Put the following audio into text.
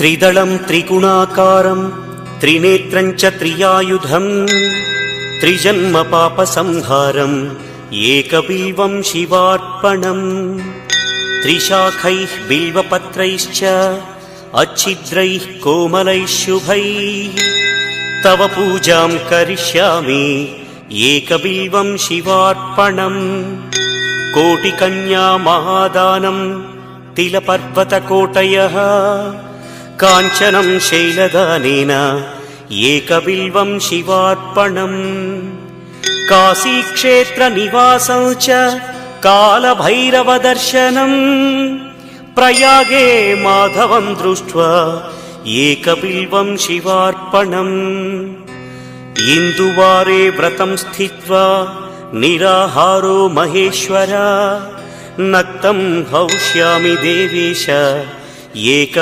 त्रिदलं त्रिगुणाकारं त्रिनेत्रं च त्रियायुधं त्रिजन्म पापसंहारं एकबिल्वं शिवार्पणम् त्रिशाखैः बिल्वपत्रैश्च अच्छिद्रैः कोमलैः शुभैः तव पूजां करिष्यामि एकबिल्वं शिवार्पणम् कोटिकन्या महादानं तिलपर्वतकोटयः काञ्चनं शैलदानेन एकबिल्वं शिवार्पणम् काशीक्षेत्रनिवासं च कालभैरवदर्शनम् प्रयागे माधवं दृष्ट्वा एकबिल्वं शिवार्पणम् इन्दुवारे व्रतं स्थित्वा निराहारो महेश्वर नक्तं हौष्यामि देवेश एक